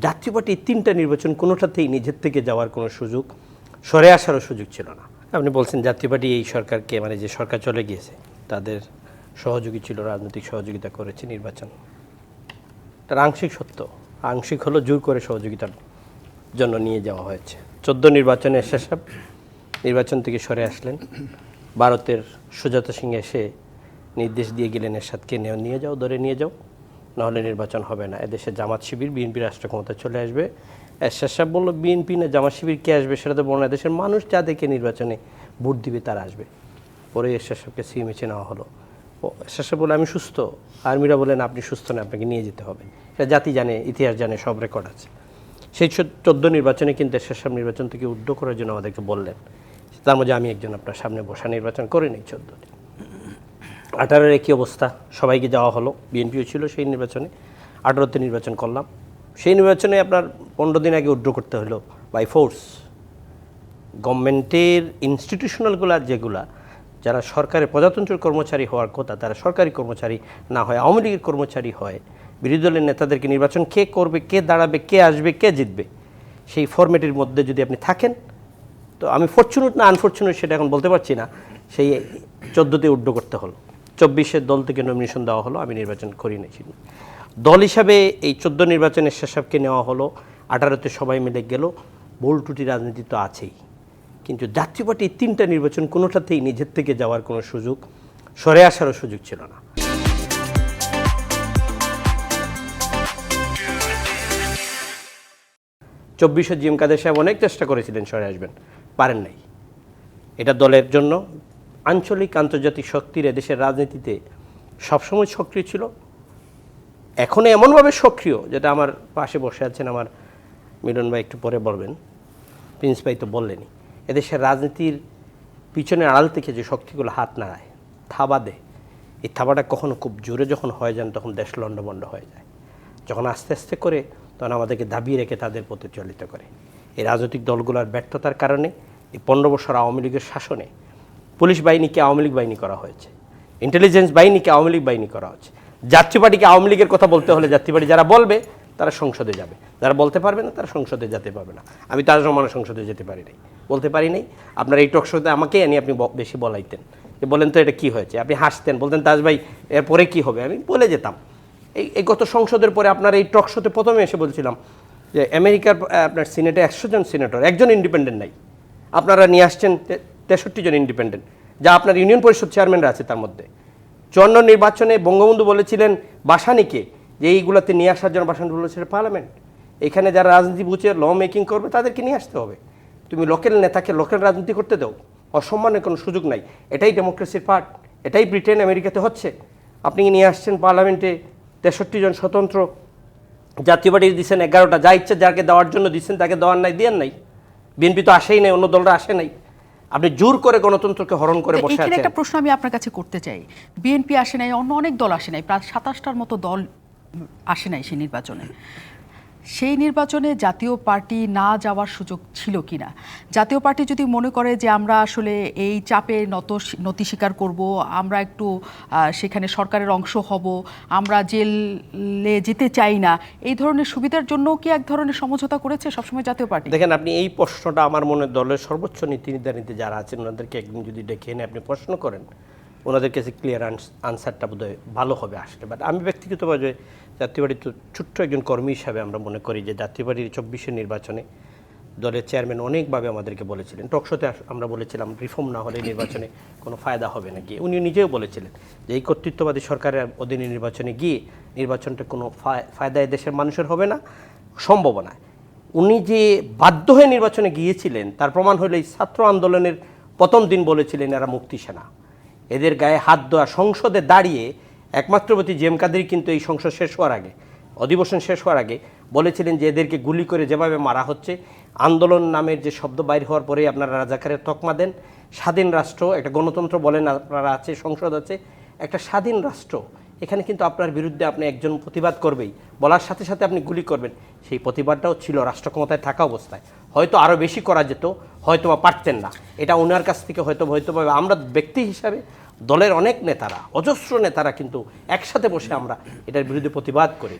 জাতীয় পার্টির তিনটা নির্বাচন কোনোটাতেই নিজের থেকে যাওয়ার কোনো সুযোগ, সরে আসারও সুযোগ ছিল না। আপনি বলছেন জাতীয় পার্টি এই সরকারকে, মানে যে সরকার চলে গিয়েছে তাদের সহযোগী ছিল, রাজনৈতিক সহযোগিতা করেছে নির্বাচন। তার আংশিক সত্য, আংশিক হলো জোর করে সহযোগিতার জন্য নিয়ে যাওয়া হয়েছে। 14 নির্বাচনে এরশাদ সাহেব নির্বাচন থেকে সরে আসলেন। ভারতের সুজাতা সিং এসে নির্দেশ দিয়ে গেলেন এরশাদকে নিয়ে যাও, ধরে নিয়ে যাও, নাহলে নির্বাচন হবে না। এদেশে জামাত শিবির, বিএনপি রাষ্ট্র ক্ষমতায় চলে আসবে। এরশাদ সাহেব বলল, বিএনপি না জামাত শিবির কে আসবে সেটা তো বলুন না, দেশের মানুষ যাদেরকে নির্বাচনে ভোট দিবে তারা আসবে। পরে এরশাদ সাহেবকে সিএমএইচে নেওয়া হলো। এরশাদ সাহেব বলে, আমি সুস্থ। আর্মিরা বলেন, আপনি সুস্থ না, আপনাকে নিয়ে যেতে হবে। এটা জাতি জানে, ইতিহাস জানে, সব রেকর্ড আছে। সেই 14 নির্বাচনে কিন্তু এরশাদ সাহেব নির্বাচন থেকে উদ্ধ করার জন্য আমাদেরকে বললেন। তার মধ্যে আমি একজন আপনার সামনে বসা নির্বাচন করে নেই 14টি। 18-এর একই অবস্থা, সবাইকে যাওয়া হলো, বিএনপিও ছিল সেই নির্বাচনে। 18তে নির্বাচন করলাম। সেই নির্বাচনে আপনার 15 দিন আগে উইথড্র করতে হলো বাই ফোর্স। গভর্নমেন্টের ইনস্টিটিউশনালগুলো যেগুলা, যারা সরকারের প্রজাতন্ত্রের কর্মচারী হওয়ার কথা, তারা সরকারি কর্মচারী না হয় আওয়ামী লীগের কর্মচারী হয়। বিরোধী দলের নেতাদেরকে নির্বাচন কে করবে, কে দাঁড়াবে, কে আসবে, কে জিতবে, সেই ফরম্যাটের মধ্যে যদি আপনি থাকেন, তো আমি ফরচুনেট না আনফরচুনেট সেটা এখন বলতে পারছি না, সেই 14তে উইথড্র করতে হলো। 24-এর দল থেকে নমিনেশন দেওয়া হলো, আমি নির্বাচন করি নাই। দল হিসাবে এই 14 নির্বাচনে এরশাদ সাহেবকে নেওয়া হলো। 18তে সবাই মিলে গেল। ভুল ত্রুটি রাজনীতি তো আছেই, কিন্তু জাতীয় পার্টির 3টা নির্বাচন কোনোটাতেই নিজের থেকে যাওয়ার কোনো সুযোগ, সরে আসারও সুযোগ ছিল না। 24-এ জিএম কাদের সাহেব অনেক চেষ্টা করেছিলেন সরে আসবেন, পারেন নাই। এটা দলের জন্য আঞ্চলিক আন্তর্জাতিক শক্তির এদেশের রাজনীতিতে সবসময় সক্রিয় ছিল, এখনও এমনভাবে সক্রিয় যেটা আমার পাশে বসে আছেন আমার মিলন ভাই একটু পরে বলবেন, প্রিন্স ভাই তো বললেনই। এদেশের রাজনীতির পিছনে আড়াল থেকে যে শক্তিগুলো হাত নাড়ায়, থাবা দেয়, এই থাবাটা কখনো খুব জোরে যখন হয়ে যান তখন দেশ লণ্ডভণ্ড হয়ে যায়। যখন আস্তে আস্তে করে তখন আমাদেরকে দাবিয়ে রেখে তাদের পথে চালিত করে। এই রাজনৈতিক দলগুলোর ব্যর্থতার কারণে এই 15 বছর আওয়ামী লীগের শাসনে পুলিশ বাহিনীকে আওয়ামী লীগ বাহিনী করা হয়েছে, ইন্টেলিজেন্স বাহিনীকে আওয়ামী লীগ বাহিনী করা হয়েছে। জাতীয় পার্টিকে আওয়ামী লীগের কথা বলতে হলে জাতীয় পার্টি যারা বলবে তারা সংসদে যাবে, যারা বলতে পারবে না তারা সংসদে যেতে পারবে না। আমি তার জমানা সংসদে যেতে পারি নাই, বলতে পারি নাই। আপনার এই টক শোতে আমাকে এনে আপনি বেশি বলাইতেন যে বলেন তো এটা কী হয়েছে, আপনি হাসতেন, বলতেন তাজ ভাই এরপরে কী হবে, আমি বলে যেতাম। এই গত সংসদের পরে আপনার এই টক শোতে প্রথমে এসে বলছিলাম যে আমেরিকার আপনার সিনেটে 100 জন সিনেটর, একজন ইন্ডিপেন্ডেন্ট নাই। আপনারা নিয়ে আসছেন 63 জন ইন্ডিপেন্ডেন্ট, যা আপনার ইউনিয়ন পরিষদ চেয়ারম্যানরা আছে তার মধ্যে। 54 নির্বাচনে বঙ্গবন্ধু বলেছিলেন বাসানিকে যে এইগুলোতে নিয়ে আসার জন্য, বাসানি বলেছিল পার্লামেন্ট, এখানে যারা রাজনীতি বুঝে ল মেকিং করবে তাদেরকে নিয়ে আসতে হবে। তুমি লোকাল নেতাকে লোকাল রাজনীতি করতে দাও, অসম্মানের কোনো সুযোগ নাই। এটাই ডেমোক্রেসির পার্ট, এটাই ব্রিটেন আমেরিকাতে হচ্ছে। আপনি নিয়ে আসছেন পার্লামেন্টে 63 জন স্বতন্ত্র, জাতীয় পার্টি দিচ্ছেন 11টা, যা ইচ্ছা যাকে দেওয়ার জন্য দিচ্ছেন তাকে দেওয়ার নাই, দেওয়ার নাই। বিএনপি তো আসেই নাই, অন্য দলরা আসে নাই। আপনি জোর করে গণতন্ত্রকে হরণ করে বসে আছেন। একটা প্রশ্ন আমি আপনার কাছে করতে চাই, বিএনপি আসে নাই, অন্য অনেক দল আসে নাই, প্রায় 27টার মতো দল আসে নাই সেই নির্বাচনে। সেই নির্বাচনে জাতীয় পার্টি না যাওয়ার সুযোগ ছিল কিনা? জাতীয় পার্টি যদি মনে করে যে আমরা আসলে এই চাপে নতি স্বীকার করব, আমরা একটু সেখানে সরকারের অংশ হব, আমরা জেলে যেতে চাই না, এই ধরনের সুবিধার জন্য কি এক ধরনের সমঝোতা করেছে সবসময় জাতীয় পার্টি? দেখেন, আপনি এই প্রশ্নটা আমার মনে দলের সর্বোচ্চ নীতি নির্ধারণীতে যারা আছেন ওনাদেরকে একদিন যদি ডেকে এনে আপনি প্রশ্ন করেন, ওনাদের কাছে ক্লিয়ার আনসারটা বোধহয় ভালো হবে আসলে। বাট আমি ব্যক্তিগতভাবে জাতীয় পার্টির তো ছোট্ট একজন কর্মী হিসাবে আমরা মনে করি যে জাতীয় পার্টির 24-এর নির্বাচনে দলের চেয়ারম্যান অনেকভাবে আমাদেরকে বলেছিলেন, টকশোতে আমরা বলেছিলাম রিফর্ম না হলে নির্বাচনে কোনো ফায়দা হবে না গিয়ে। উনি নিজেও বলেছিলেন যে এই কর্তৃত্ববাদী সরকারের অধীনে নির্বাচনে গিয়ে নির্বাচনটা কোনো ফায়দায় দেশের মানুষের হবে না, সম্ভাবনা। উনি যে বাধ্য হয়ে নির্বাচনে গিয়েছিলেন তার প্রমাণ হলো এই ছাত্র আন্দোলনের প্রথম দিন বলেছিলেন এরা মুক্তি সেনা, এদের গায়ে হাত দেওয়া, সংসদে দাঁড়িয়ে একমাত্রবর্তী জিএম কাদের কিন্তু এই সংসদ শেষ হওয়ার আগে, অধিবেশন শেষ হওয়ার আগে বলেছিলেন যে এদেরকে গুলি করে যেভাবে মারা হচ্ছে, আন্দোলন নামের যে শব্দ বাইর হওয়ার পরেই আপনারা রাজাকারের তকমা দেন। স্বাধীন রাষ্ট্র, একটা গণতন্ত্র বলেন আপনারা, আছে সংসদ আছে, একটা স্বাধীন রাষ্ট্র, এখানে কিন্তু আপনার বিরুদ্ধে আপনি একজন প্রতিবাদ করবেই, বলার সাথে সাথে আপনি গুলি করবেন। সেই প্রতিবাদটাও ছিল রাষ্ট্র ক্ষমতায় থাকা অবস্থায়, হয়তো আরও বেশি করা যেত, হয়তো বা পারতেন না। এটা ওনার কাছ থেকে হয়তো আমরা ব্যক্তি হিসাবে দলের অনেক নেতারা, অজস্র নেতারা কিন্তু একসাথে বসে আমরা এটার বিরুদ্ধে প্রতিবাদ করি।